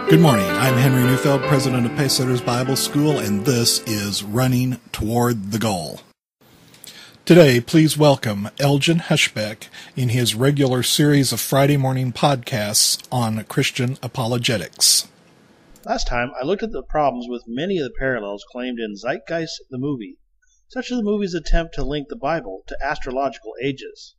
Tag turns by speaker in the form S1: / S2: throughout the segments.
S1: Good morning. I'm Henry Neufeld, president of Pacesetters Bible School, and this is Running Toward the Goal. Today, please welcome Elgin Hushbeck in his regular series of Friday morning podcasts on Christian apologetics.
S2: Last time, I looked at the problems with many of the parallels claimed in Zeitgeist, the movie, such as the movie's attempt to link the Bible to astrological ages.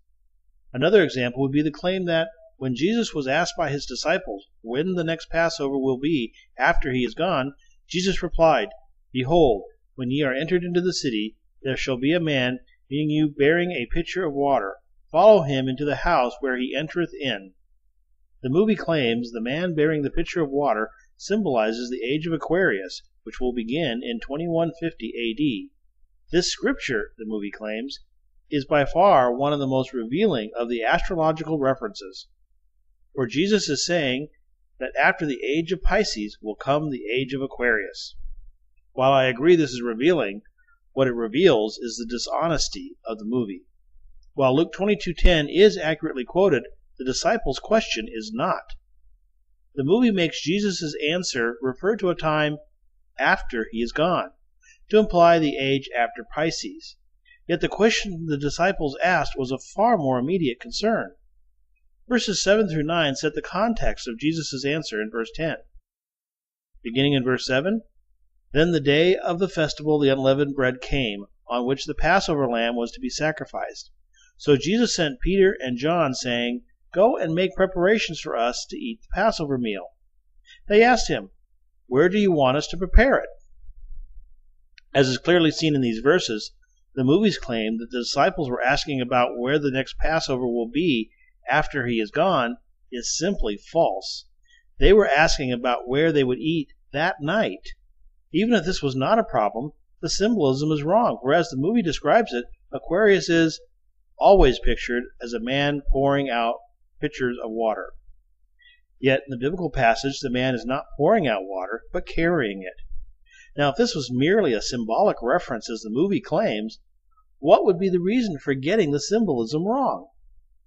S2: Another example would be the claim that when Jesus was asked by his disciples when the next Passover will be after he is gone, Jesus replied, "Behold, when ye are entered into the city, there shall be a man meeting you bearing a pitcher of water. Follow him into the house where he entereth in." The movie claims the man bearing the pitcher of water symbolizes the age of Aquarius, which will begin in 2150 A.D. This scripture, the movie claims, is by far one of the most revealing of the astrological references. For Jesus is saying that after the age of Pisces will come the age of Aquarius. While I agree this is revealing, what it reveals is the dishonesty of the movie. While Luke 22:10 is accurately quoted, the disciples' question is not. The movie makes Jesus' answer refer to a time after he is gone, to imply the age after Pisces. Yet the question the disciples asked was of far more immediate concern. Verses 7 through 9 set the context of Jesus' answer in verse 10. Beginning in verse 7, "Then the day of the festival of the unleavened bread came, on which the Passover lamb was to be sacrificed. So Jesus sent Peter and John, saying, Go and make preparations for us to eat the Passover meal. They asked him, Where do you want us to prepare it? As is clearly seen in these verses, the movies claim that the disciples were asking about where the next Passover will be after he is gone is simply false. They were asking about where they would eat that night. Even if this was not a problem, the symbolism is wrong, for as the movie describes it, Aquarius is always pictured as a man pouring out pitchers of water. Yet in the biblical passage, the man is not pouring out water, but carrying it. Now, if this was merely a symbolic reference as the movie claims, what would be the reason for getting the symbolism wrong?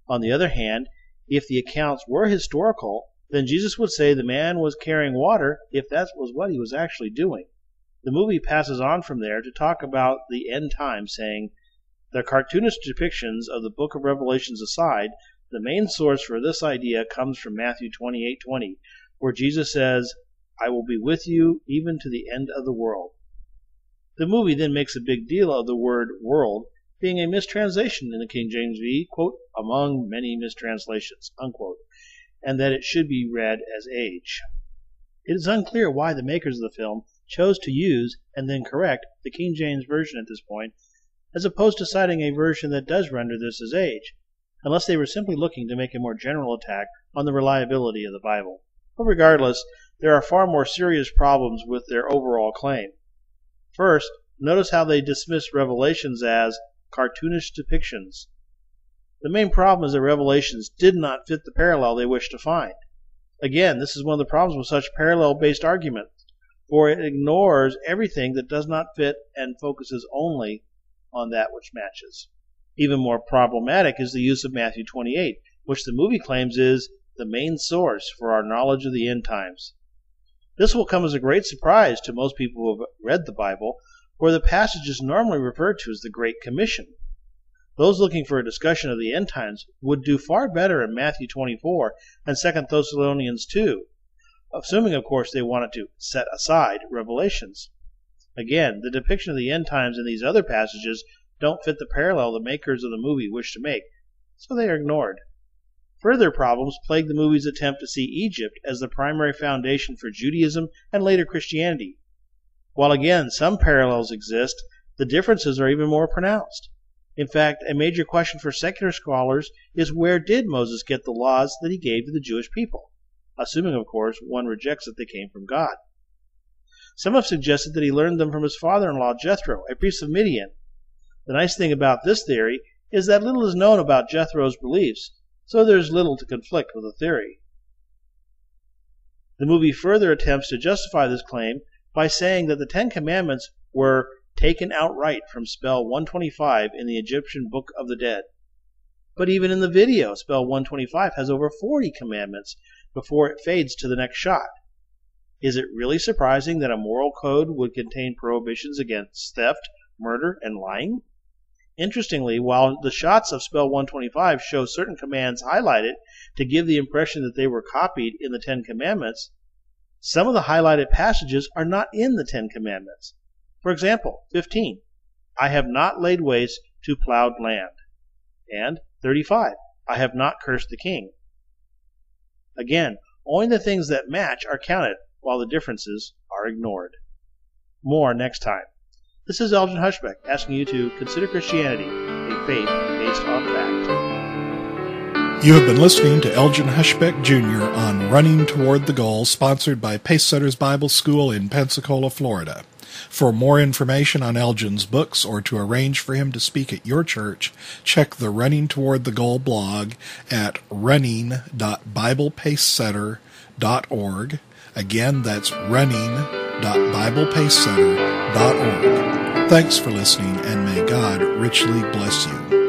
S2: On the other hand, if the accounts were historical, then Jesus would say the man was carrying water if that was what he was actually doing. The movie passes on from there to talk about the end times, saying, "The cartoonish depictions of the book of Revelations aside, the main source for this idea comes from Matthew 28:20, where Jesus says, 'I will be with you even to the end of the world.'" The movie then makes a big deal of the word world being a mistranslation in the King James V, quote, "among many mistranslations," unquote, and that it should be read as age. It is unclear why the makers of the film chose to use and then correct the King James Version at this point, as opposed to citing a version that does render this as age, unless they were simply looking to make a more general attack on the reliability of the Bible. But regardless, there are far more serious problems with their overall claim. First, notice how they dismiss Revelations as cartoonish depictions. The main problem is that Revelations did not fit the parallel they wish to find. Again, this is one of the problems with such parallel-based arguments, for it ignores everything that does not fit and focuses only on that which matches. Even more problematic is the use of Matthew 28, which the movie claims is the main source for our knowledge of the end times. This will come as a great surprise to most people who have read the Bible, for the passage is normally referred to as the Great Commission. Those looking for a discussion of the end times would do far better in Matthew 24 and 2 Thessalonians 2, assuming, of course, they wanted to set aside Revelations. Again, the depiction of the end times in these other passages don't fit the parallel the makers of the movie wish to make, so they are ignored. Further problems plague the movie's attempt to see Egypt as the primary foundation for Judaism and later Christianity. While again some parallels exist, the differences are even more pronounced. In fact, a major question for secular scholars is where did Moses get the laws that he gave to the Jewish people? Assuming, of course, one rejects that they came from God. Some have suggested that he learned them from his father-in-law Jethro, a priest of Midian. The nice thing about this theory is that little is known about Jethro's beliefs, so there is little to conflict with the theory. The movie further attempts to justify this claim by saying that the Ten Commandments were taken outright from spell 125 in the Egyptian Book of the Dead. But even in the video, spell 125 has over 40 commandments before it fades to the next shot. Is it really surprising that a moral code would contain prohibitions against theft, murder, and lying? Interestingly, while the shots of Spell 125 show certain commands highlighted to give the impression that they were copied in the Ten Commandments, some of the highlighted passages are not in the Ten Commandments. For example, 15, I have not laid waste to plowed land, and 35, I have not cursed the king. Again, only the things that match are counted, while the differences are ignored. More next time. This is Elgin Hushbeck asking you to consider Christianity a faith based on fact.
S1: You have been listening to Elgin Hushbeck Jr. on Running Toward the Goal, sponsored by Pacesetters Bible School in Pensacola, Florida. For more information on Elgin's books or to arrange for him to speak at your church, check the Running Toward the Goal blog at running.biblepacesetter.org. Again, that's running.biblepacesetter.org. Thanks for listening, and may God richly bless you.